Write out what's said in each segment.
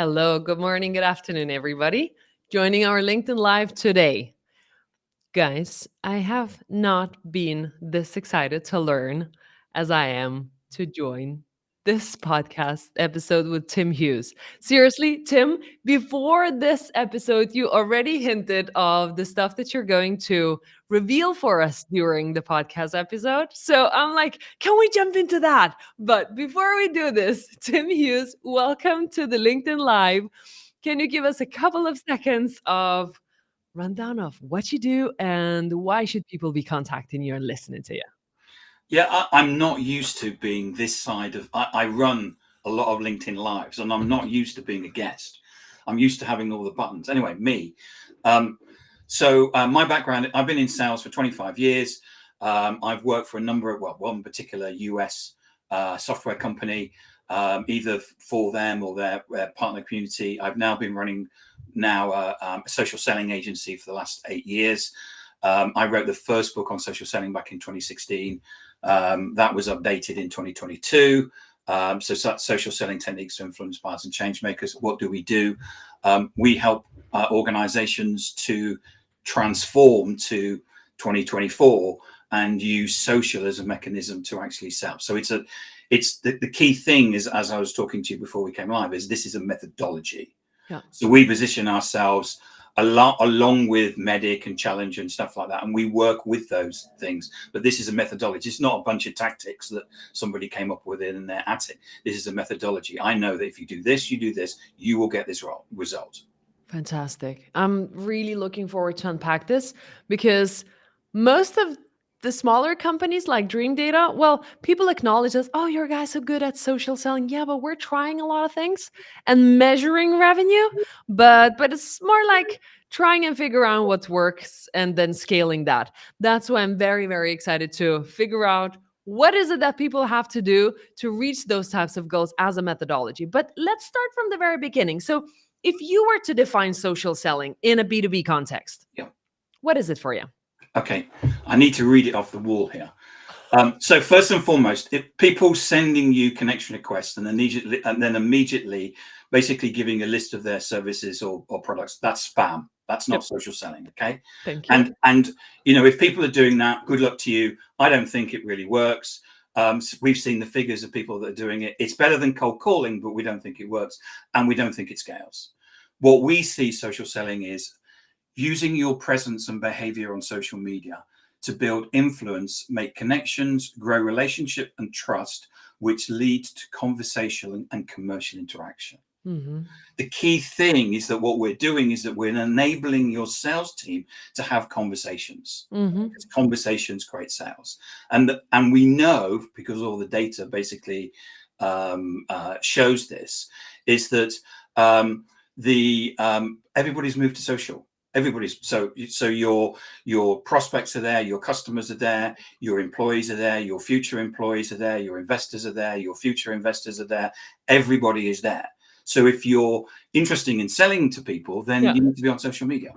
Hello, good morning, good afternoon, everybody. Joining our LinkedIn Live today. Guys, I have not been this excited to learn as I am to join this podcast episode with Tim Hughes. Seriously, Tim, before this episode, you already hinted of the stuff that you're going to reveal for us during the podcast episode. So I'm like, can we jump into that? But before we do this, Tim Hughes, welcome to the LinkedIn Live. Can you give us a couple of seconds of rundown of what you do and why should people be contacting you and listening to you? Yeah, I'm not used to being this side of. I run a lot of LinkedIn lives, and I'm not used to being a guest. I'm used to having all the buttons. Anyway, me. Um, my background: I've been in sales for 25 years. I've worked for a number of one particular US software company, either for them or their partner community. I've now been running a social selling agency for the last 8 years. I wrote the first book on social selling back in 2016. That was updated in 2022. Social selling techniques to influence buyers and change makers. What do? We help organizations to transform to 2024 and use social as a mechanism to actually sell. So the key thing is, as I was talking to you before we came live, is this is a methodology. Yeah. So we position ourselves a lot along with Medic and Challenge and stuff like that, and we work with those things. But this is a methodology. It's not a bunch of tactics that somebody came up with it and they're at it. This is a methodology. I know that if you do this, you will get this result. Fantastic. I'm really looking forward to unpack this because most of the smaller companies like Dream Data, well, people acknowledge us, oh, your guys so good at social selling. Yeah, but we're trying a lot of things and measuring revenue. But it's more like trying and figure out what works and then scaling that. That's why I'm very, very excited to figure out what is it that people have to do to reach those types of goals as a methodology. But let's start from the very beginning. So if you were to define social selling in a B2B context, Yeah. what is it for you? Okay, I need to read it off the wall here. So first and foremost, if people sending you connection requests and then immediately basically giving a list of their services or products, that's spam. That's not Yep. social selling. Okay. Thank you. And if people are doing that, good luck to you. I don't think it really works. We've seen the figures of people that are doing it. It's better than cold calling, but we don't think it works, and we don't think it scales. What we see social selling is using your presence and behavior on social media to build influence, make connections, grow relationship and trust, which leads to conversational and commercial interaction. Mm-hmm. The key thing is that what we're doing is that we're enabling your sales team to have conversations. Mm-hmm. Because conversations create sales. And we know, because all the data basically shows this, is that everybody's moved to social. Everybody's so your prospects are there, your customers are there, your employees are there, your future employees are there, your investors are there, your future investors are there. Everybody is there. So if you're interested in selling to people, then Yeah. you need to be on social media.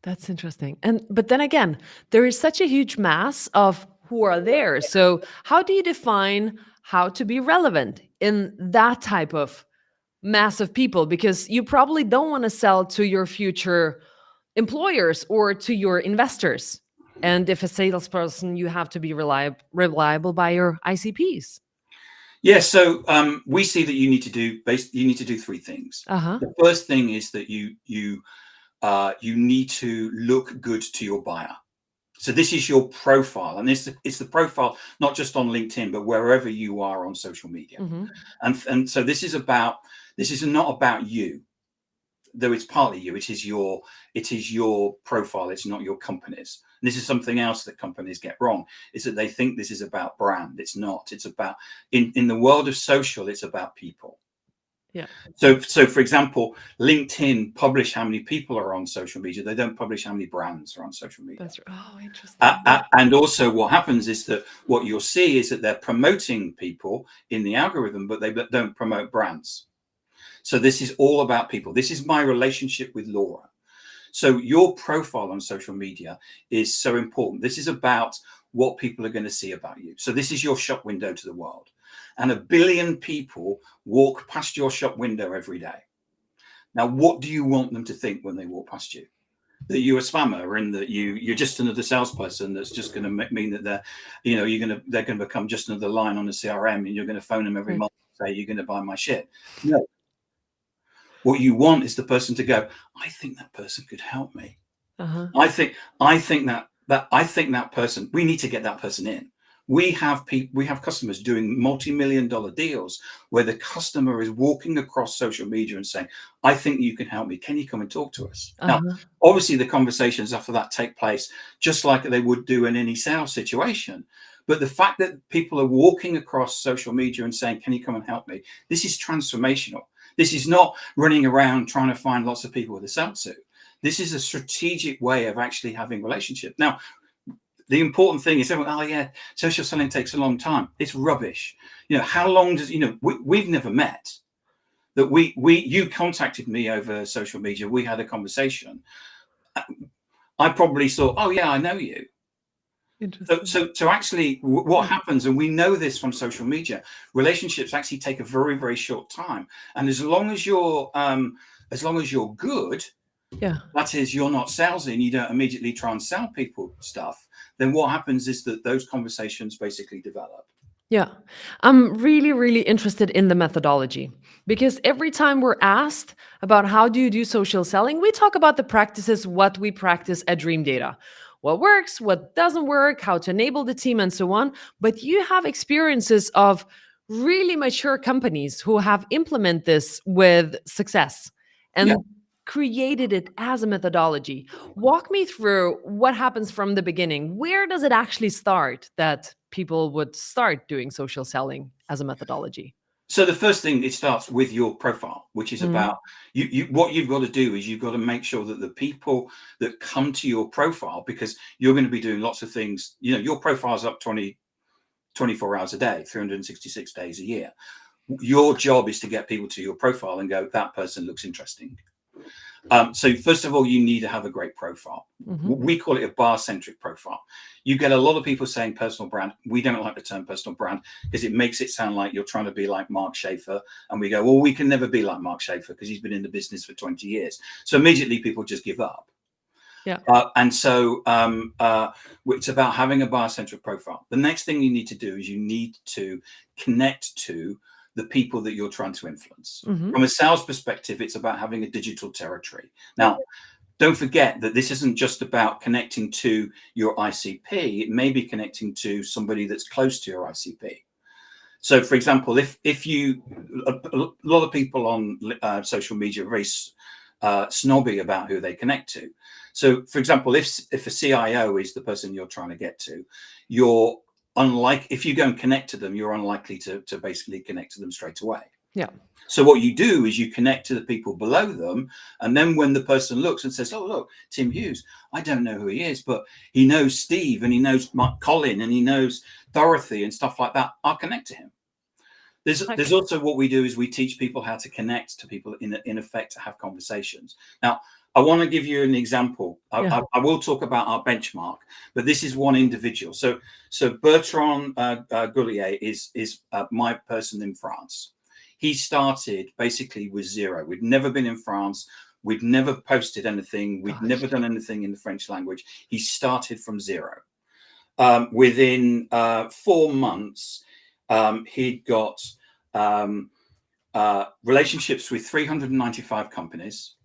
That's interesting. But then again, there is such a huge mass of who are there. So how do you define how to be relevant in that type of mass of people? Because you probably don't want to sell to your future employers or to your investors. And if a salesperson, you have to be reliable by your ICPs. Yeah, so we see that you need to do three things. Uh-huh. The first thing is that you need to look good to your buyer. So this is your profile, and it's the profile not just on LinkedIn, but wherever you are on social media. Mm-hmm. And so this is not about you, though it's partly you. It is your profile. It's not your company's. And this is something else that companies get wrong, is that they think this is about brand. It's not. It's about in the world of social, it's about people. Yeah. So for example, LinkedIn publish how many people are on social media. They don't publish how many brands are on social media. That's interesting. Yeah. And also what happens is that what you'll see is that they're promoting people in the algorithm, but they don't promote brands. So this is all about people. This is my relationship with Laura. So your profile on social media is so important. This is about what people are going to see about you. So this is your shop window to the world. And 1 billion people walk past your shop window every day. Now, what do you want them to think when they walk past you? That you're a spammer, and that you're just another salesperson that's just going to mean that they're going to become just another line on the CRM, and you're going to phone them every Right. month and say you're going to buy my shit. No, what you want is the person to go, I think that person could help me. Uh-huh. I think that person, we need to get that person in. We have customers doing multi-million-dollar deals where the customer is walking across social media and saying, I think you can help me. Can you come and talk to us? Now, Uh-huh. obviously the conversations after that take place just like they would do in any sales situation. But the fact that people are walking across social media and saying, can you come and help me? This is transformational. This is not running around trying to find lots of people to sell to. This is a strategic way of actually having relationship. Now, the important thing is, oh yeah, social selling takes a long time. It's rubbish. How long does we've never met. That you contacted me over social media. We had a conversation. I probably thought, oh yeah, I know you. So, Interesting. so actually, what Yeah. happens, and we know this from social media, relationships actually take a very, very short time. And as long as you're good, Yeah. that is, you're not salesy and you don't immediately try and sell people stuff, then what happens is that those conversations basically develop. Yeah. I'm really, really interested in the methodology because every time we're asked about how do you do social selling, we talk about the practices, what we practice at Dream Data, what works, what doesn't work, how to enable the team, and so on. But you have experiences of really mature companies who have implemented this with success Yeah. and created it as a methodology. Walk me through what happens from the beginning. Where does it actually start that people would start doing social selling as a methodology? So the first thing, it starts with your profile, which is Mhm. about you. What you've got to do is you've got to make sure that the people that come to your profile, because you're going to be doing lots of things. Your profile's up 24 hours a day, 366 days a year. Your job is to get people to your profile and go, that person looks interesting. So first of all, you need to have a great profile. Mhm. We call it a bar-centric profile. You get a lot of people saying personal brand. We don't like the term personal brand because it makes it sound like you're trying to be like Mark Schaefer. And we go, well, we can never be like Mark Schaefer because he's been in the business for 20 years. So immediately people just give up. Yeah. And so it's about having a bar-centric profile. The next thing you need to do is you need to connect to the people that you're trying to influence. Mhm. From a sales perspective, it's about having a digital territory. Now, don't forget that this isn't just about connecting to your ICP. It may be connecting to somebody that's close to your ICP. So, for example, if you a lot of people on social media are very snobby about who they connect to. So, for example, if a CIO is the person you're trying to get to, you're unlike if you go and connect to them, you're unlikely to basically connect to them straight away. Yeah. So what you do is you connect to the people below them, and then when the person looks and says, "Oh, look, Tim Hughes, I don't know who he is, but he knows Steve and he knows Colin and he knows Dorothy and stuff like that. I'll connect to him." There's Okay. also what we do is we teach people how to connect to people in effect to have conversations. Now, I want to give you an example. Yeah. I will talk about our benchmark, but this is one individual. So Bertrand Gullier is my person in France. He started basically with zero. We'd never been in France. We'd never posted anything. We'd never Gosh. done anything in the French language. He started from zero. Within 4 months, he'd got um, relationships with 395 companies.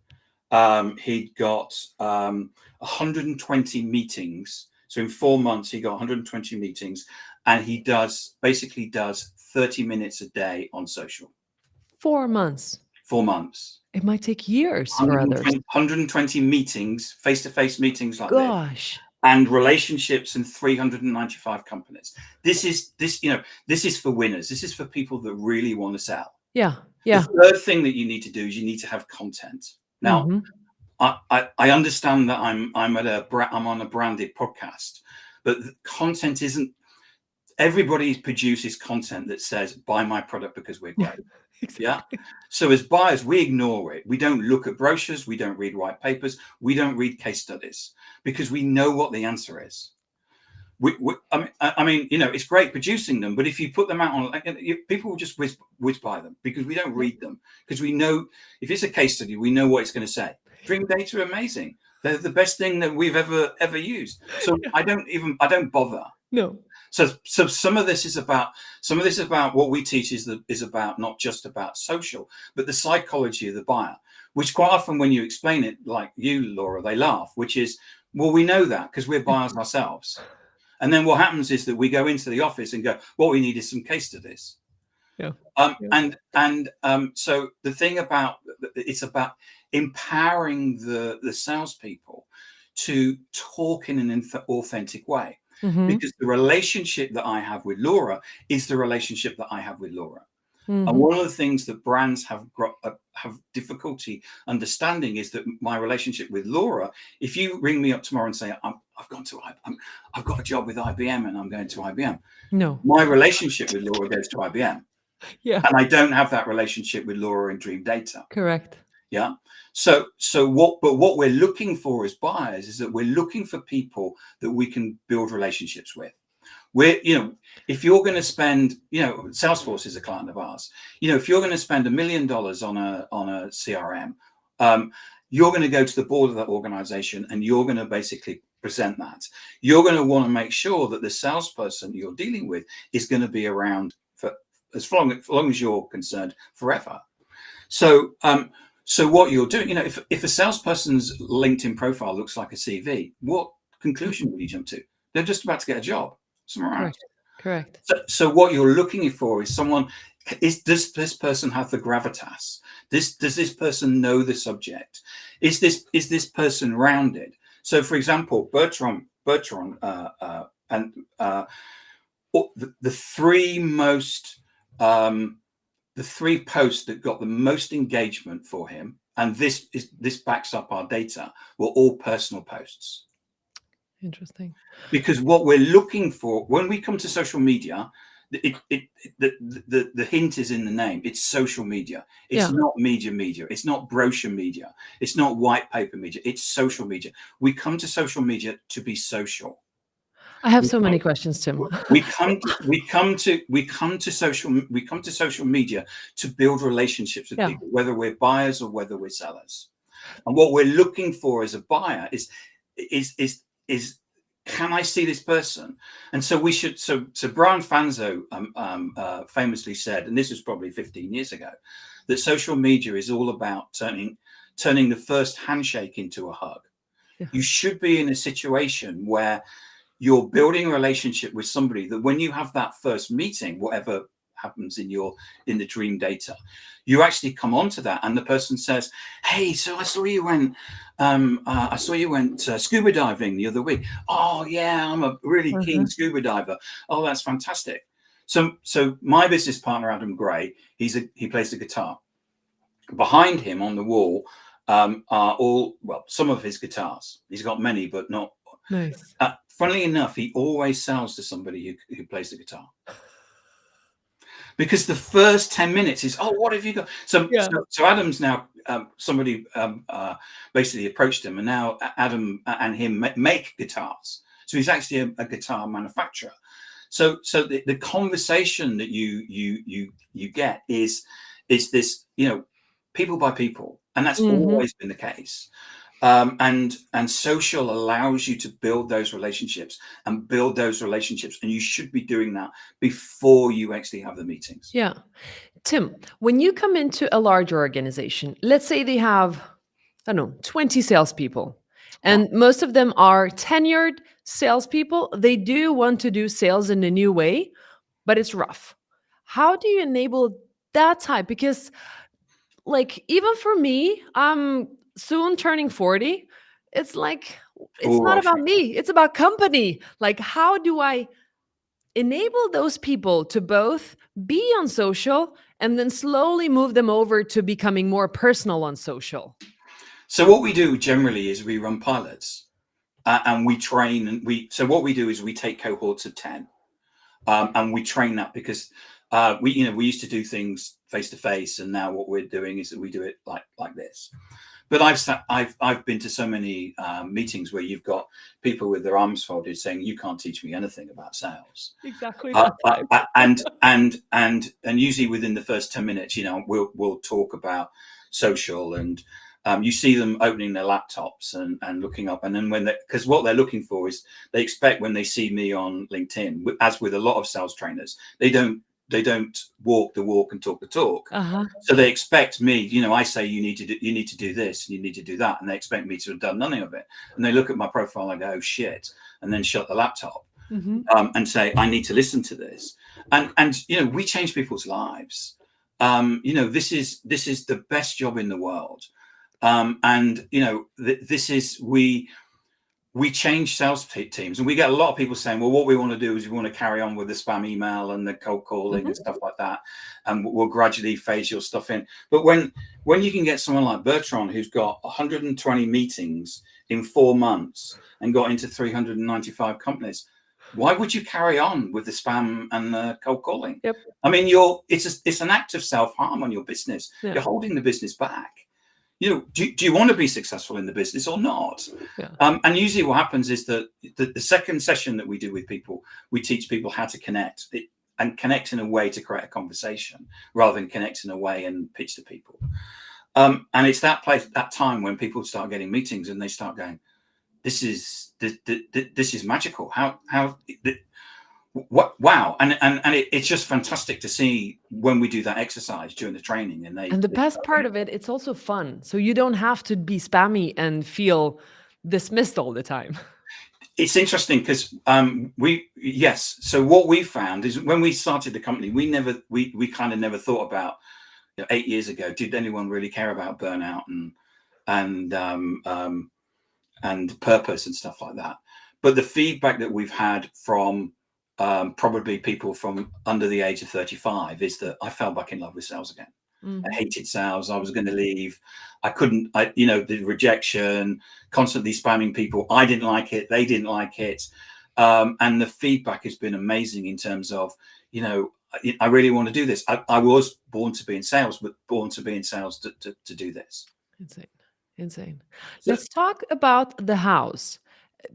He'd got 120 meetings. So in 4 months, he got 120 meetings, and he basically does 30 minutes a day on social. 4 months. 4 months. It might take years for others. 120 meetings, face-to-face meetings like this, Gosh. and relationships in 395 companies. This is for winners. This is for people that really want to sell. Yeah. The Yeah. third thing that you need to do is you need to have content. Now, Mhm. I understand that I'm on a branded podcast, but content isn't. Everybody produces content that says buy my product because we're Yeah. great. Yeah. Exactly. So as buyers, we ignore it. We don't look at brochures. We don't read white papers. We don't read case studies because we know what the answer is. I mean, it's great producing them, but if you put them out on, people will just whiz by them because we don't Yeah. read them, because we know if it's a case study, we know what it's going to say. Dream data are amazing; they're the best thing that we've ever used. So Yeah. I don't bother. No. So some of this is about what we teach is about not just about social, but the psychology of the buyer, which quite often when you explain it, like you, Laura, they laugh, which is, well, we know that because we're buyers ourselves. And then what happens is that we go into the office and go, what we need is some case studies. Yeah. Yeah. So the thing about it's about empowering the salespeople to talk in an authentic way, Mm-hmm. because the relationship that I have with Laura is the relationship that I have with Laura. And Mm-hmm. one of the things that brands have difficulty understanding is that my relationship with Laura, if you ring me up tomorrow and say, I've got a job with IBM and I'm going to IBM, No. my relationship with Laura goes to IBM. Yeah. And I don't have that relationship with Laura in Dream Data. Correct. Yeah. What we're looking for as buyers is that we're looking for people that we can build relationships with. If you're going to spend, Salesforce is a client of ours. If you're going to spend $1 million on a CRM, you're going to go to the board of that organization and you're going to basically present that. You're going to want to make sure that the salesperson you're dealing with is going to be around for as long as you're concerned, forever. So what you're doing, if a salesperson's LinkedIn profile looks like a CV, what conclusion would you jump to? They're just about to get a job somewhere else. Correct. Correct. So what you're looking for is someone. Does this person have the gravitas? Does this person know the subject? Is this person rounded? So, for example, Bertrand, and the three most. The three posts that got the most engagement for him, and this backs up our data, were all personal posts. Interesting. Because what we're looking for when we come to social media, the hint is in the name. It's social media. It's Yeah. not media. It's not brochure media. It's not white paper media. It's social media. We come to social media to be social. I have so many questions, Tim. We come to social media to build relationships with Yeah. people, whether we're buyers or whether we're sellers. And what we're looking for as a buyer is can I see this person? And so we should. So Brian Fanzo famously said, and this was probably 15 years ago, that social media is all about turning the first handshake into a hug. Yeah. You should be in a situation where you're building a relationship with somebody that when you have that first meeting, whatever happens in the dream data, you actually come onto that and the person says, hey, so I saw you went scuba diving the other week. Oh yeah, I'm a really keen Uh-huh. scuba diver. Oh, that's fantastic. So my business partner Adam Gray, he plays the guitar. Behind him on the wall are some of his guitars. He's got many, but not. Nice. Funnily enough, he always sells to somebody who plays the guitar, because the first 10 minutes is, oh, what have you got? Yeah. So Adam's now, somebody basically approached him, and now Adam and him make guitars. So he's actually a guitar manufacturer. So the conversation that you get is this, people by people, and that's Mm-hmm. always been the case. And social allows you to build those relationships, and you should be doing that before you actually have the meetings. Yeah. Tim, when you come into a large organization, let's say they have, I don't know, 20 salespeople, Yeah. and most of them are tenured salespeople. They do want to do sales in a new way, but it's rough. How do you enable that type? Because, like, even for me, I'm soon turning 40. It's like, it's Oh, not I about see. me, it's about company. Like, how do I enable those people to both be on social and then slowly move them over to becoming more personal on social? So what we do generally is we run pilots, and we train, so what we do is we take cohorts of 10, and we train that, because we used to do things face to face, and now what we're doing is that we do it like this. But I've been to so many meetings where you've got people with their arms folded saying, "You can't teach me anything about sales." Exactly that type. And usually within the first 10 minutes, we'll talk about social, and you see them opening their laptops and looking up, and then because what they're looking for is, they expect when they see me on LinkedIn, as with a lot of sales trainers, they don't walk the walk and talk the talk. Uh-huh. So they expect me, I say you need to do this and you need to do that, and they expect me to have done none of it. And they look at my profile and go, "Oh shit," and then shut the laptop, Hmm. and say, "I need to listen to this." And we change people's lives. This is the best job in the world. And this is we change sales teams, and we get a lot of people saying, "Well, what we want to do is we want to carry on with the spam email and the cold calling Hmm. and stuff like that, and we'll gradually phase your stuff in." But when you can get someone like Bertrand, who's got 120 meetings in 4 months and got into 395 companies, why would you carry on with the spam and the cold calling? Yep. I mean, it's an act of self-harm on your business. Yeah. You're holding the business back. Do you want to be successful in the business or not? Yeah. And usually what happens is that the second session that we do with people, we teach people how to connect and connect in a way to create a conversation rather than connect in a way and pitch to people. And it's that time when people start getting meetings and they start going, this is magical. Wow. And it's just fantastic to see when we do that exercise during the training, and And the they best start part of it, it's also fun. So you don't have to be spammy and feel dismissed all the time. It's interesting because so what we found is, when we started the company, we kind of never thought about, 8 years ago, did anyone really care about burnout and purpose and stuff like that. But the feedback that we've had from probably people from under the age of 35 is that I fell back in love with sales again. I Hmm. hated sales. I was going to leave. I couldn't, the rejection, constantly spamming people. I didn't like it. They didn't like it. And the feedback has been amazing in terms of, I really want to do this. I was born to be in sales, but born to be in sales to do this. Insane. Insane. So, Let's talk about the house,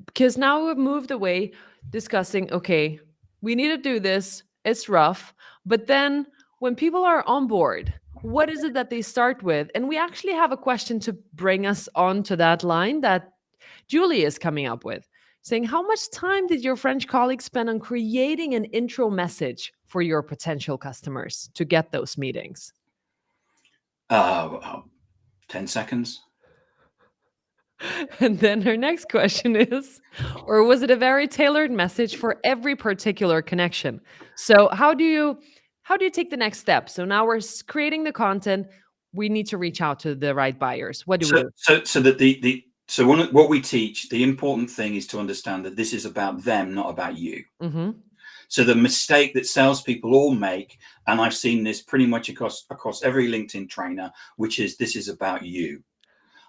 because now we've moved away discussing, okay, we need to do this. It's rough. But then when people are on board, what is it that they start with? And we actually have a question to bring us on to that line that Julie is coming up with, saying, how much time did your French colleague spend on creating an intro message for your potential customers to get those meetings? uh, 10 seconds. And then her next question is, or was it a very tailored message for every particular connection? So how do you take the next step? So now we're creating the content. We need to reach out to the right buyers. What do we So, do? so that what we teach, the important thing is to understand that this is about them, not about you. Hmm. So the mistake that salespeople all make, and I've seen this pretty much across every LinkedIn trainer, which is, this is about you.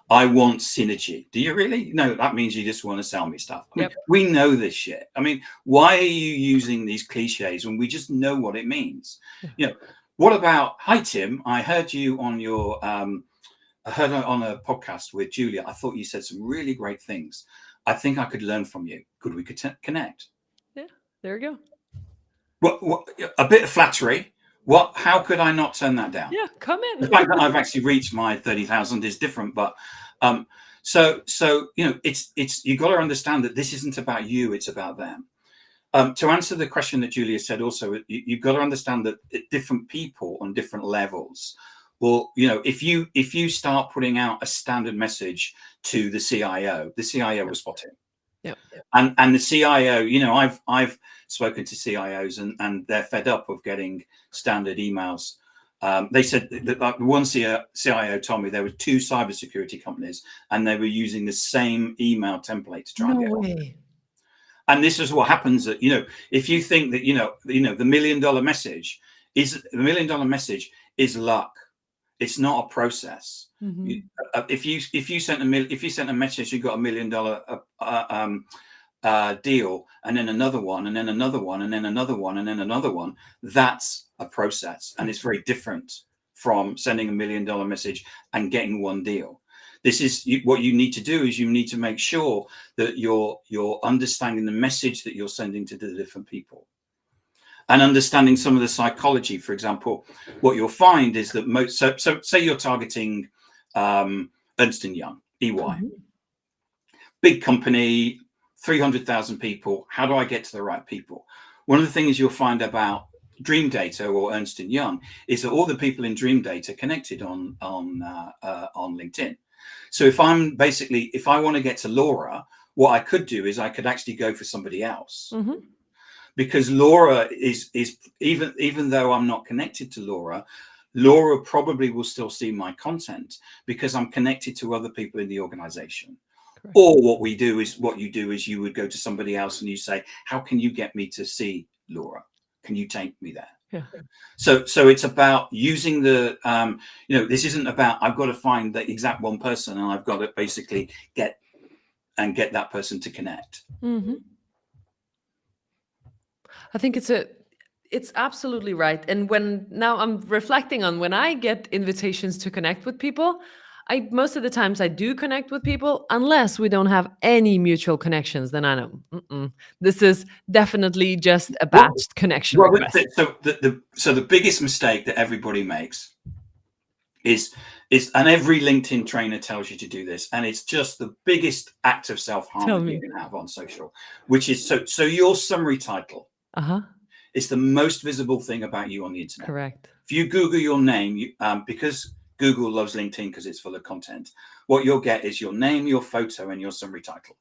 I want synergy. Do you really? No, that means you just want to sell me stuff. I mean, Yep. we know this shit. I mean, why are you using these cliches when we just know what it means? Yeah. What about, "Hi Tim, I heard you on your I heard on a podcast with Julia. I thought you said some really great things. I think I could learn from you. Could we connect?" Yeah. There we go. What, a bit of flattery. What? How could I not turn that down? Yeah. Come The in. fact that I've actually reached my 30,000 is different, but so it's you got to understand that this isn't about you; it's about them. To answer the question that Julia said, also, you've got to understand that different people on different levels. Well, if you start putting out a standard message to the CIO will spot it. Yeah. And the CIO, I've spoken to CIOs, and they're fed up of getting standard emails. They said that, like, one CIO told me there were two cybersecurity companies, and they were using the same email template to try and No get. way. And this is what happens. That if you think that the $1 million message is luck. It's not a process. Hmm. If you sent a message, you got $1 million deal, and then another one, and then another one, and then another one, and then another one. That's a process, and it's very different from sending $1 million message and getting one deal. This is what you need to do is you need to make sure that you're understanding the message that you're sending to the different people, and understanding some of the psychology. For example, what you'll find is that so say you're targeting Ernst & Young, EY, big company, 300,000 people. How do I get to the right people? One of the things you'll find about Dream Data or Ernst & Young is that all the people in Dream Data connected on LinkedIn. So if I want to get to Laura, what I could do is I could actually go for somebody else. Because Laura is even though I'm not connected to Laura probably will still see my content because I'm connected to other people in the organization. Correct. Or what you do is you would go to somebody else and you say, how can you get me to see Laura? Can you take me there? Yeah. So it's about using the this isn't about I've got to find the exact one person and I've got to basically get that person to connect. I think it's absolutely right. And now I'm reflecting on when I get invitations to connect with people, most of the times I do connect with people, unless we don't have any mutual connections. Then I know this is definitely just a batched connection request. So the biggest mistake that everybody makes is and every LinkedIn trainer tells you to do this, and it's just the biggest act of self-harm that you can have on social, which is so your summary title is the most visible thing about you on the internet. Correct. If you Google your name, because Google loves LinkedIn because it's full of content, what you'll get is your name, your photo, and your summary title.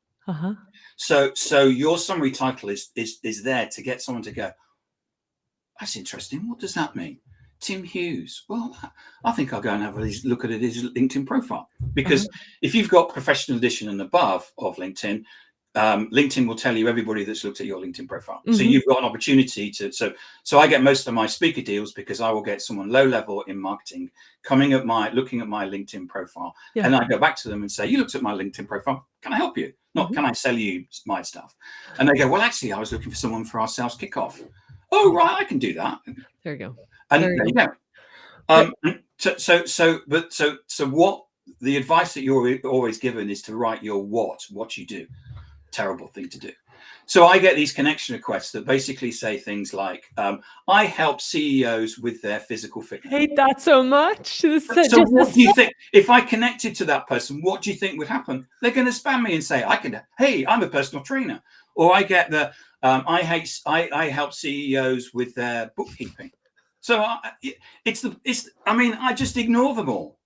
So your summary title is there to get someone to go, that's interesting. What does that mean? Tim Hughes. Well, I think I'll go and have a look at his LinkedIn profile. Because if you've got professional edition and above of LinkedIn, LinkedIn will tell you everybody that's looked at your LinkedIn profile. So you've got an opportunity to. So I get most of my speaker deals because I will get someone low level in marketing looking at my LinkedIn profile, and I go back to them and say, "You looked at my LinkedIn profile. Can I help you? Not can I sell you my stuff?" And they go, "Well, actually, I was looking for someone for our sales kickoff." Oh, right, I can do that. There you go. And there you go. So what the advice that you're always given is to write your what you do. Terrible thing to do. So I get these connection requests that basically say things like, I help CEOs with their physical fitness. I hate that so much. So what do you think? If I connected to that person, what do you think would happen? They're going to spam me and say, hey, I'm a personal trainer. Or I get the, I help CEOs with their bookkeeping. So I just ignore them all.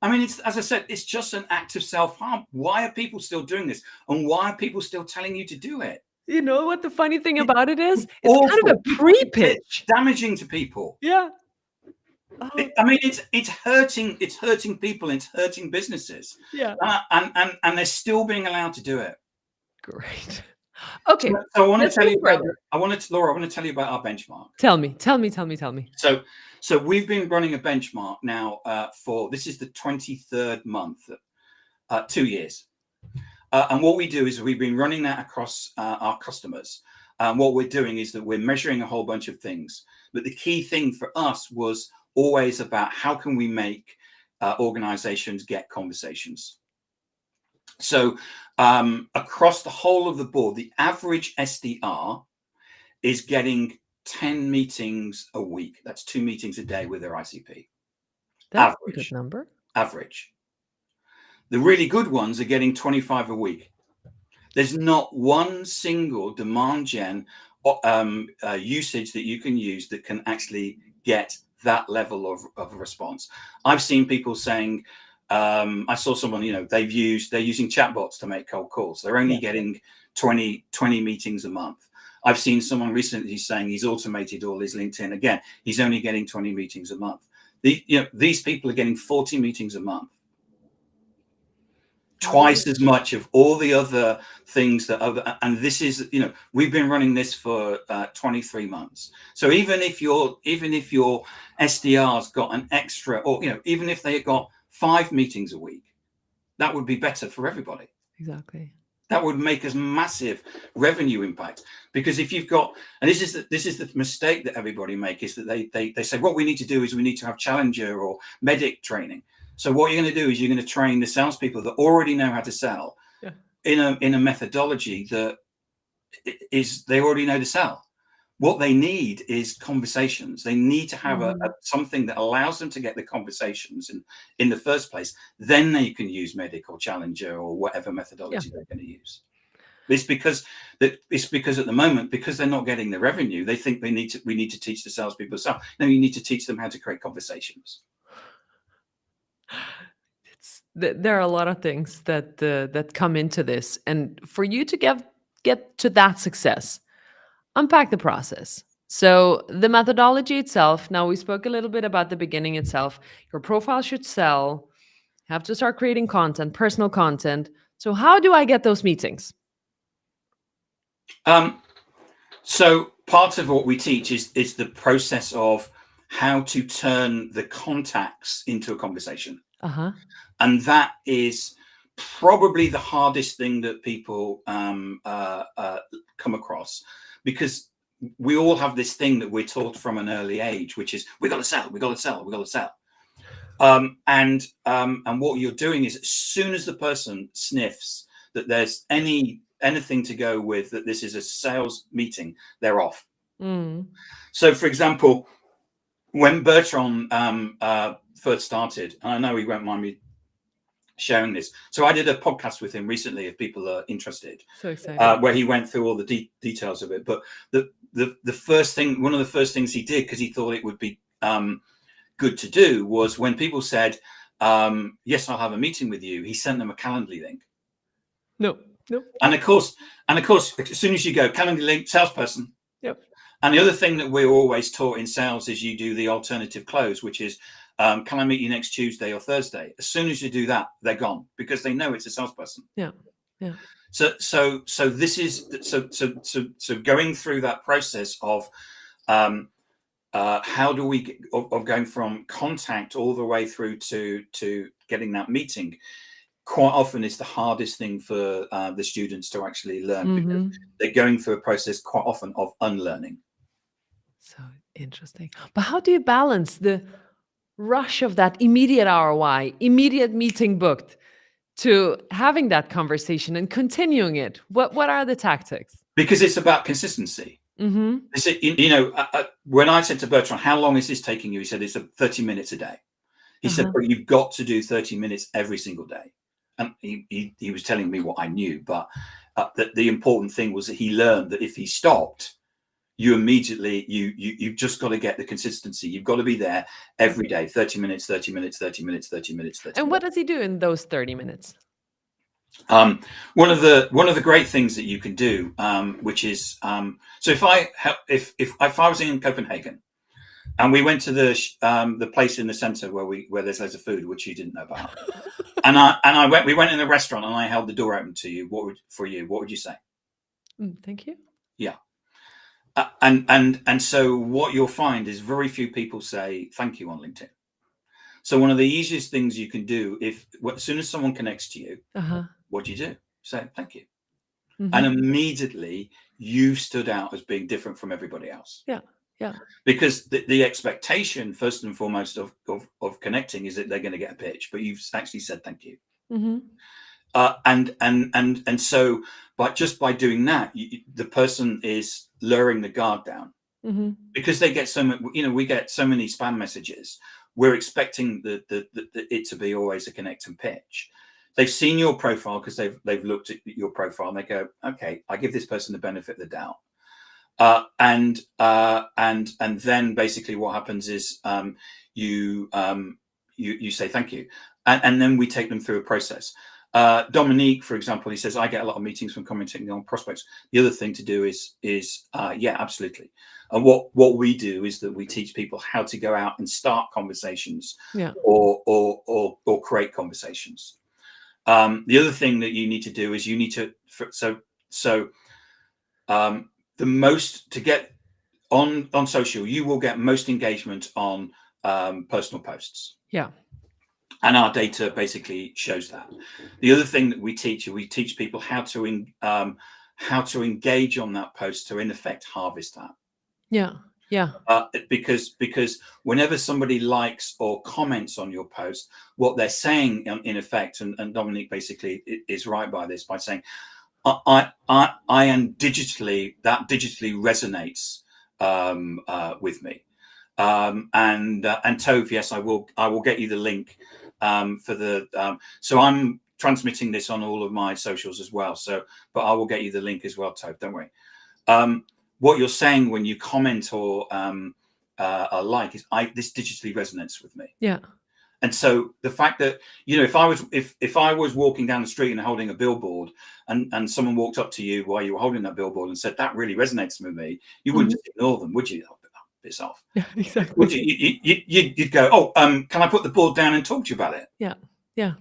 I mean, as I said, it's just an act of self-harm. Why are people still doing this? And why are people still telling you to do it? You know what the funny thing about it is? It's awful. Kind of a pre-pitch. It's damaging to people. Yeah. It's hurting people, it's hurting businesses. Yeah. And they're still being allowed to do it. Great. Okay. So I want to tell you Laura, I want to tell you about our benchmark. Tell me. So we've been running a benchmark now this is the 23rd month, 2 years. And what we do is we've been running that across our customers. What we're doing is that we're measuring a whole bunch of things. But the key thing for us was always about how can we make organizations get conversations. So across the whole of the board, the average SDR is getting 10 meetings a week. That's 2 meetings a day with their ICP. That's a good number. Average. The really good ones are getting 25 a week. There's not one single demand gen usage that you can use that can actually get that level of response. I've seen people saying, I saw someone, they're using chatbots to make cold calls. They're only getting 20 meetings a month. I've seen someone recently saying he's automated all his LinkedIn. Again, he's only getting 20 meetings a month. These people are getting 40 meetings a month. Twice as much of all the other things and this is, we've been running this for 23 months. So even if your SDR's got an extra, or even if they got 5 meetings a week, that would be better for everybody. Exactly. That would make us massive revenue impact. Because if you've got, and this is the mistake that everybody makes, is that they say what we need to do is we need to have challenger or medic training. So what you're going to do is you're going to train the salespeople that already know how to sell Yeah. in a methodology that is they already know to sell. What they need is conversations. They need to have a Mhm. something that allows them to get the conversations in the first place. Then they can use Medic or Challenger or whatever Yeah. methodology they're going to use. It's because at the moment, because they're not getting the revenue, they think we need to teach the salespeople to sell. No, you need to teach them how to create conversations. There are a lot of things that come into this, and for you to get to that success, unpack the process. So the methodology itself. Now we spoke a little bit about the beginning itself. Your profile should sell. Have to start creating content, personal content. So how do I get those meetings? Um, so part of what we teach is the process of how to turn the contacts into a conversation. Uh huh. And that is probably the hardest thing that people come across, because we all have this thing that we're taught from an early age, which is we got to sell, we got to sell, we got to sell. And what you're doing is, as soon as the person sniffs that there's anything to go with, that this is a sales meeting, they're off. Mm. So, for example, when Bertrand first started, and I know he won't mind me sharing this. So I did a podcast with him recently, if people are interested, So exciting. where he went through all the details of it. But the first thing, one of the first things he did, because he thought it would be good to do, was when people said, "Yes, I'll have a meeting with you," he sent them a Calendly link. No. Nope. And of course, as soon as you go Calendly link, salesperson. Yep. And the other thing that we're always taught in sales is you do the alternative close, which is, can I meet you next Tuesday or Thursday? As soon as you do that, they're gone, because they know it's a salesperson. Yeah. Yeah. So this is so going through that process of how do we of going from contact all the way through to getting that meeting, quite often is the hardest thing for the students to actually learn, because Mm-hmm. they're going through a process quite often of unlearning. So interesting. But how do you balance the rush of that immediate ROI, immediate meeting booked, to having that conversation and continuing it? What are the tactics? Because it's about consistency. Mm-hmm. When I said to Bertrand, "How long is this taking you?" He said, "It's 30 minutes a day." He said, Uh-huh. "But you've got to do 30 minutes every single day." And he was telling me what I knew, but the important thing was that he learned that if he stopped, you immediately you've just got to get the consistency. You've got to be there Yeah. every day, 30 minutes, 30 minutes, 30 minutes, 30 minutes, 30 And what minutes. does he do in those 30 minutes? One of the great things that you can do, which is, so if I was in Copenhagen and we went to the place in the center where there's loads of food, which you didn't know about, and we went in a restaurant and I held the door open to you, what would you say? Thank you. Yeah. And so what you'll find is very few people say thank you on LinkedIn. So one of the easiest things you can do, as soon as someone connects to you, Uh-huh. what do? Say thank you. And Mm-hmm. immediately you've stood out as being different from everybody else, Yeah. Yeah. because the expectation, first and foremost, of connecting is that they're going to get a pitch, but you've actually said thank you. Mm-hmm. And so by doing that, the person is lowering the guard down, Mm-hmm. because they get so much. We get so many spam messages. We're expecting it to be always a connect and pitch. They've seen your profile because they've looked at your profile and they go, okay, I give this person the benefit of the doubt. And then basically what happens is, you say thank you, and then we take them through a process. Dominique, for example, he says, I get a lot of meetings from commenting on prospects. The other thing to do is yeah, absolutely. And what we do is that we teach people how to go out and start conversations, Yeah. or create conversations. The other thing that you need to do is you need to the most to get on social, you will get most engagement on personal posts, Yeah. and our data basically shows that. The other thing that we teach people how to engage on that post to in effect harvest that. Yeah. Yeah. Because whenever somebody likes or comments on your post, what they're saying in effect, and Dominique basically is right by this by saying, I am digitally, that digitally resonates with me. And Tove, yes, I will get you the link for the. So I'm transmitting this on all of my socials as well. So, but I will get you the link as well, Tove. Don't worry. Um, what you're saying when you comment or like is, this digitally resonates with me. Yeah. And so the fact that, if I was walking down the street and holding a billboard, and someone walked up to you while you were holding that billboard and said that really resonates with me, you wouldn't Mhm. just ignore them, would you? Oh, piss off. Yeah, Would exactly. you? You'd go, oh, can I put the board down and talk to you about it? Yeah. Yeah.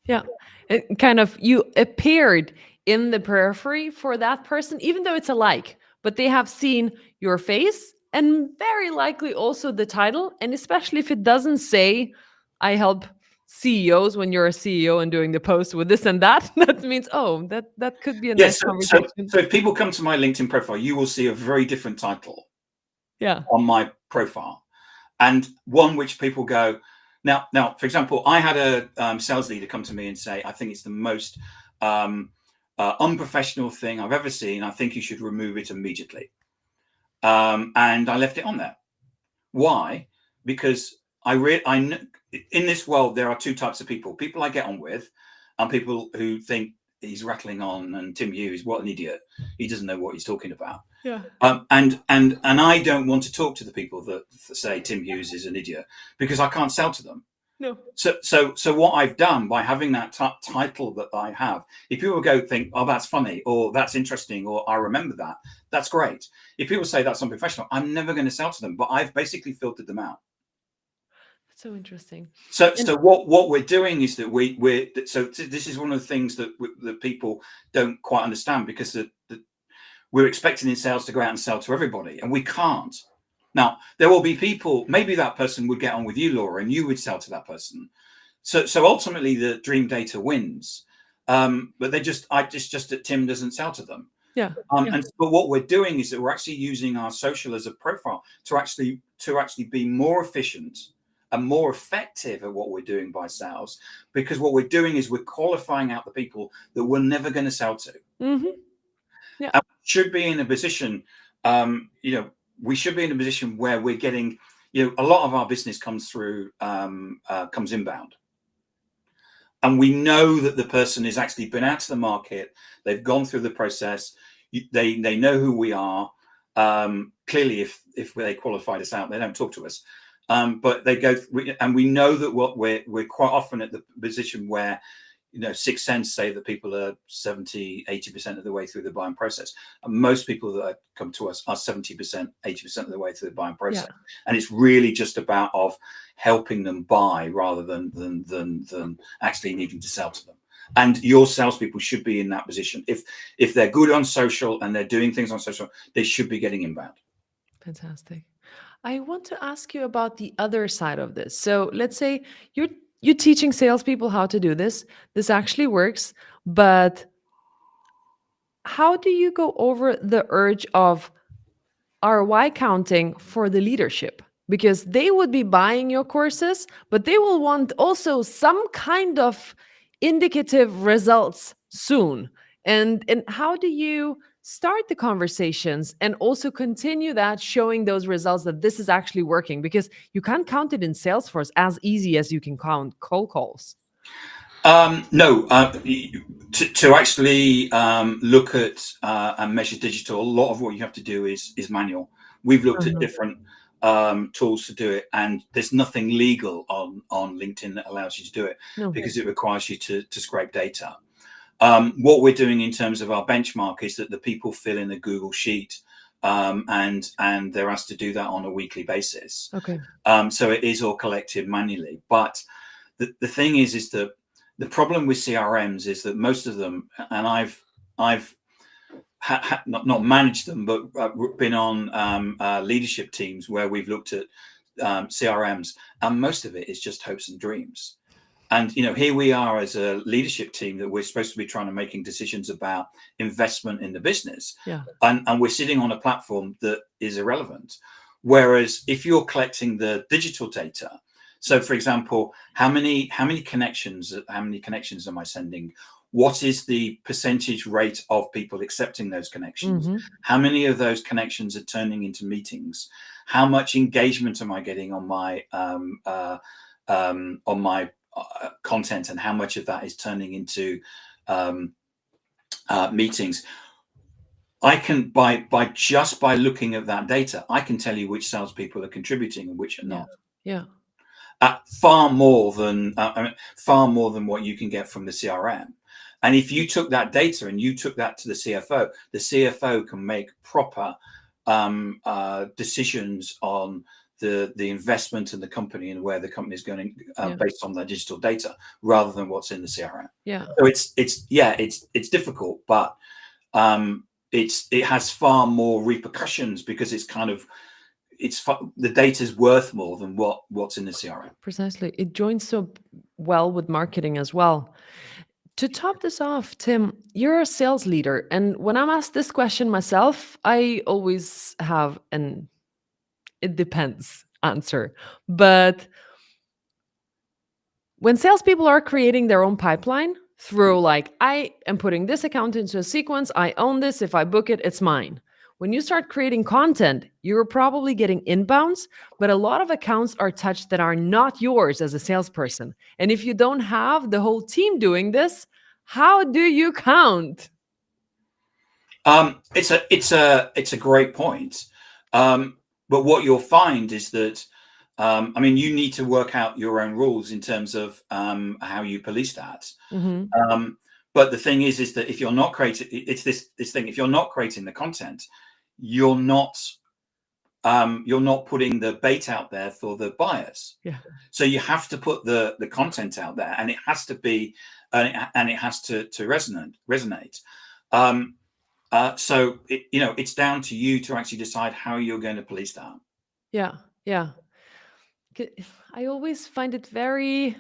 Yeah. It kind of, you appeared in the periphery for that person, even though it's a like, but they have seen your face and very likely also the title. And especially if it doesn't say, I help CEOs, when you're a CEO and doing the post with this and that, that means, oh, that could be a nice Yes. conversation. So if people come to my LinkedIn profile, you will see a very different title Yeah. on my profile, and one which people go, now. For example, I had a sales leader come to me and say, I think it's the most unprofessional thing I've ever seen. I think you should remove it immediately. And I left it on there. Why? Because in this world there are two types of people: people I get on with, and people who think he's rattling on, and Tim Hughes, what an idiot! He doesn't know what he's talking about. Yeah. And I don't want to talk to the people that say Tim Hughes is an idiot, because I can't sell to them. No. So what I've done by having that title that I have, if people go think, oh, that's funny, or that's interesting, or I remember that, that's great. If people say that's unprofessional, I'm never going to sell to them. But I've basically filtered them out. That's so interesting. So And what we're doing is that this is one of the things that people don't quite understand, because we're expecting in sales to go out and sell to everybody, and we can't. Now, there will be people, maybe that person would get on with you, Laura, and you would sell to that person. So ultimately, the dream data wins. But just that Tim doesn't sell to them. yeah. Yeah. But what we're doing is that we're actually using our social as a profile to actually be more efficient and more effective at what we're doing by sales, because what we're doing is we're qualifying out the people that we're never going to sell to. Mm-hmm. Yeah. And we should be in a position, we should be in a position where we're getting, a lot of our business comes through, comes inbound. And we know that the person has actually been out to the market, they've gone through the process, they know who we are. Clearly, if they qualified us out, they don't talk to us. But they go, and we know that what we're quite often at the position where, Sixth Sense say that people are 70-80% of the way through the buying process. And most people that come to us are 70%, 80% of the way through the buying process. Yeah. And it's really just about of helping them buy rather than actually needing to sell to them. And your salespeople should be in that position. If they're good on social and they're doing things on social, they should be getting inbound. Fantastic. I want to ask you about the other side of this. So let's say you're teaching salespeople how to do this. This actually works, but how do you go over the urge of ROI counting for the leadership? Because they would be buying your courses, but they will want also some kind of indicative results soon. And how do you start the conversations and also continue that, showing those results that this is actually working? Because you can't count it in Salesforce as easy as you can count cold calls. No, to actually look at and measure digital, a lot of what you have to do is manual. We've looked at Uh-huh. different tools to do it, and there's nothing legal on LinkedIn that allows you to do it, No. because it requires you to scrape data. What we're doing in terms of our benchmark is that the people fill in a Google sheet, and they're asked to do that on a weekly basis. Okay. So it is all collected manually. But the thing is that the problem with CRMs is that most of them, and I've not managed them, but been on leadership teams where we've looked at CRMs, and most of it is just hopes and dreams. And here we are as a leadership team that we're supposed to be trying to making decisions about investment in the business, Yeah. and we're sitting on a platform that is irrelevant. Whereas if you're collecting the digital data, so for example, how many connections am I sending? What is the percentage rate of people accepting those connections? Mm-hmm. How many of those connections are turning into meetings? How much engagement am I getting on my content, and how much of that is turning into um, meetings? I can by looking at that data, I can tell you which salespeople are contributing and which are Yeah. not. Yeah. Far more than what you can get from the CRM. And if you took that data and you took that to the CFO can make proper decisions on the investment in the company and where the company is going Yeah. based on that digital data rather than what's in the CRM. Yeah. So it's difficult, but it has far more repercussions because the data is worth more than what's in the CRM. Precisely. It joins so well with marketing as well. To top this off, Tim, you're a sales leader. And when I'm asked this question myself, I always have an it depends answer. But when salespeople are creating their own pipeline through, like, I am putting this account into a sequence, I own this, if I book it, it's mine. When you start creating content, you're probably getting inbounds, but a lot of accounts are touched that are not yours as a salesperson. And if you don't have the whole team doing this, how do you count? It's a great point. But what you'll find is that you need to work out your own rules in terms of how you police that. Hmm. Um, but the thing is that if you're not creating, it's this thing. If you're not creating the content, you're not you're not putting the bait out there for the buyers. Yeah. So you have to put the content out there, and it has to be and it has to resonate. Um, it's down to you to actually decide how you're going to police that. Yeah. Yeah. I always find it very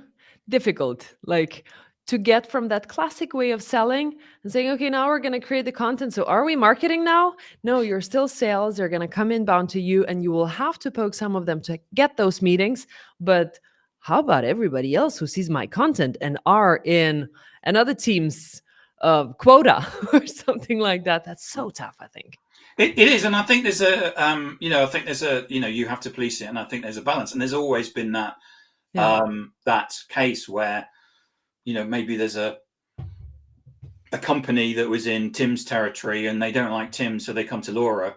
difficult, like, to get from that classic way of selling and saying, okay, now we're going to create the content. So are we marketing now? No, you're still sales. They're going to come inbound to you and you will have to poke some of them to get those meetings. But how about everybody else who sees my content and are in another team's quota or something like that? That's so tough, I think. It is, and I think there's I think there's you have to police it, and I think there's a balance, and there's always been Yeah. that case where maybe there's a company that was in Tim's territory and they don't like Tim, so they come to Laura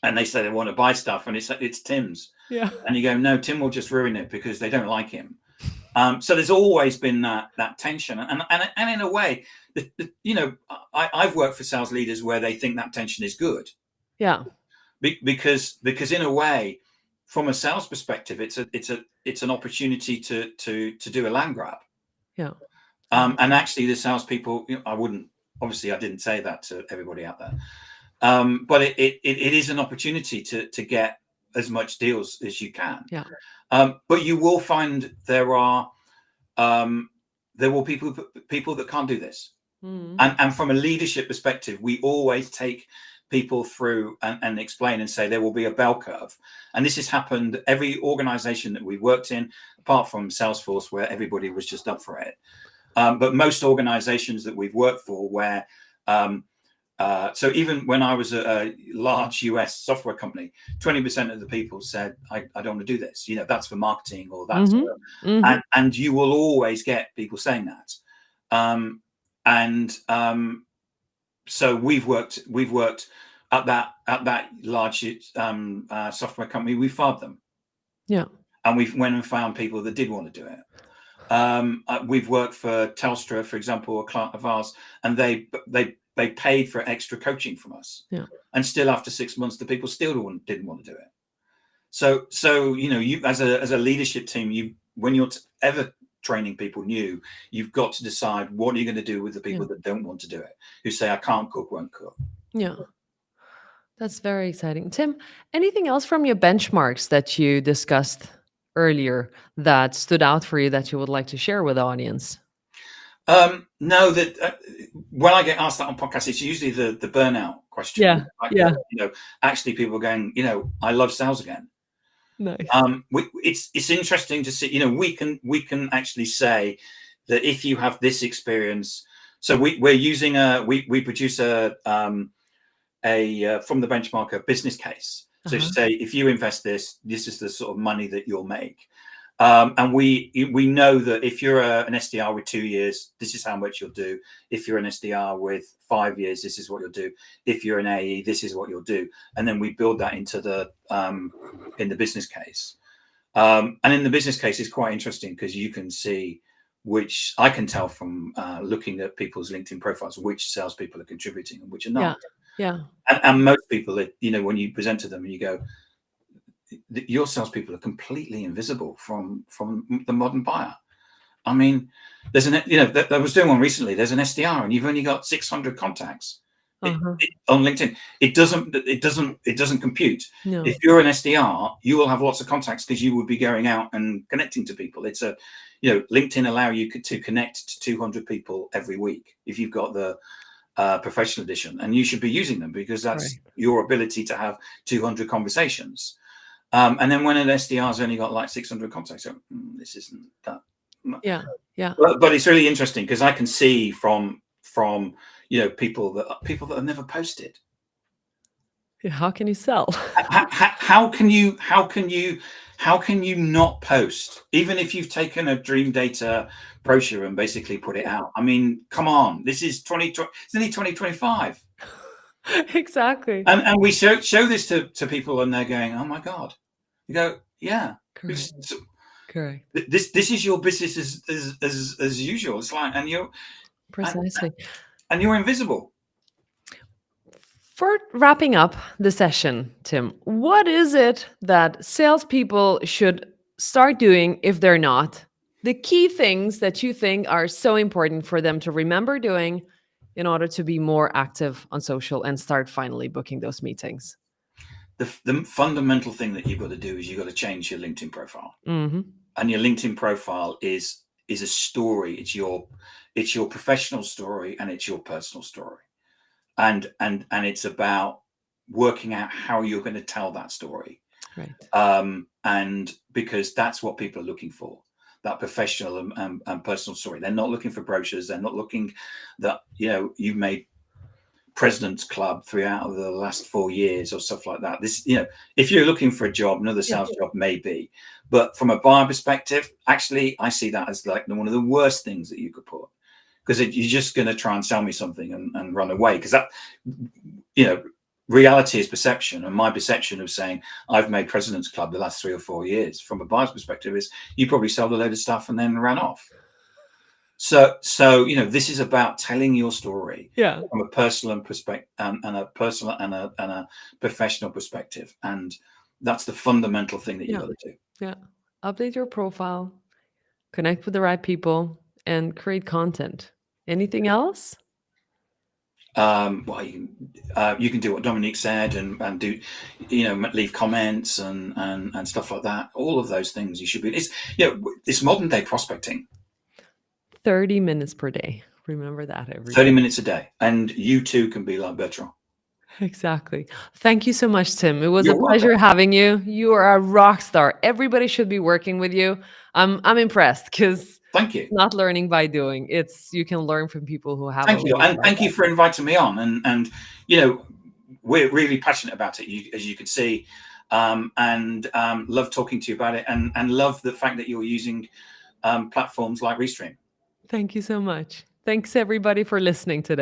and they say they want to buy stuff, and it's Tim's, Yeah. and you go, no, Tim will just ruin it because they don't like him. So there's always been that tension, and in a way, I've worked for sales leaders where they think that tension is good Yeah. because in a way, from a sales perspective, it's an opportunity to do a land grab. Yeah. And actually, the salespeople, I didn't say that to everybody out there, but it is an opportunity to get as much deals as you can. Yeah. But you will find um, there will people that can't do this, Mhm. and from a leadership perspective, we always take people through and explain and say there will be a bell curve, and this has happened every organization that we worked in, apart from Salesforce, where everybody was just up for it. But most organizations that we've worked for, where so even when I was a large US software company, 20% of the people said, I don't want to do this. That's for marketing or that's Mhm. for, Mhm. and you will always get people saying that. And so we've worked at that large software company. We fired them, Yeah. and we went and found people that did want to do it. We've worked for Telstra, for example, a client of ours, and they paid for extra coaching from us, Yeah. and still after 6 months, the people still didn't want to do it. So you as a leadership team, when you're ever training people new, you've got to decide what are you going to do with the Yeah. people that don't want to do it, who say I can't cook, won't cook. Yeah. That's very exciting. Tim, anything else from your benchmarks that you discussed earlier that stood out for you that you would like to share with the audience? No, that when I get asked that on podcasts, it's usually the burnout question. Yeah. The fact Yeah. that, actually people are going, I love sales again. Nice. It's interesting to see. We can actually say that if you have this experience, so we're using we produce a from the benchmark a business case. So Uh-huh. say if you invest this is the sort of money that you'll make. And we know that if you're an SDR with 2 years, this is how much you'll do. If you're an SDR with 5 years, this is what you'll do. If you're an AE, this is what you'll do. And then we build that into the in the business case. And in the business case, it's quite interesting because you can see which I can tell from looking at people's LinkedIn profiles, which salespeople are contributing and which are Yeah. not. Yeah. And most people, when you present to them and you go, your salespeople are completely invisible from the modern buyer. I mean, there's I was doing one recently. There's an SDR, and you've only got 600 contacts Uh-huh. on LinkedIn. It doesn't compute. If No. you're an SDR, you will have lots of contacts because you would be going out and connecting to people. It's LinkedIn allow you to connect to 200 people every week if you've got the professional edition, and you should be using them because that's Right. your ability to have 200 conversations. And then when an SDR's only got like 600 contacts, this isn't that. Yeah. Yeah. But it's really interesting because I can see from people that have never posted. Yeah, how can you sell? How can you not post even if you've taken a dream data brochure and basically put it out? I mean, come on, this is 2020. It's only 2025, Exactly. and we show this to people and they're going, oh my god. You go, yeah, Correct. Correct. this is your business as usual. It's like, and, Precisely. and you're invisible. For wrapping up the session, Tim, what is it that salespeople should start doing if they're not? The key things that you think are so important for them to remember doing in order to be more active on social and start finally booking those meetings. The fundamental thing that you've got to do is you've got to change your LinkedIn profile, Hmm. and your LinkedIn profile is a story. It's your professional story and it's your personal story, and it's about working out how you're going to tell that story. Right. And because that's what people are looking for, that professional and personal story. They're not looking for brochures. They're not looking that you've made President's Club throughout the last 4 years or stuff like that. If you're looking for a job, another Yeah. sales job may be, but from a buyer perspective, actually, I see that as like one of the worst things that you could put, because you're just going to try and sell me something and run away. Because that, reality is perception, and my perception of saying I've made President's Club the last 3 or 4 years from a buyer's perspective is you probably sold a load of stuff and then ran off. So this is about telling your story Yeah. from a personal perspective and a personal and a professional perspective, and that's the fundamental thing that you Yeah. got to do. Yeah. Update your profile, connect with the right people, and create content. Anything else? Well, you can do what Dominique said and do, leave comments and stuff like that. All of those things you should be. It's modern day prospecting. 30 minutes per day. Remember that, 30 everybody. minutes a day, and you too can be like Bertrand. Exactly. Thank you so much, Tim. It was a You're welcome. pleasure having you. You are a rock star. Everybody should be working with you. I'm impressed because Thank it's you. not learning by doing. It's you can learn from people who have Thank you, already and tried thank you that. for inviting me on. And we're really passionate about it, as you can see, and love talking to you about it, and love the fact that you're using platforms like Restream. Thank you so much. Thanks everybody for listening today.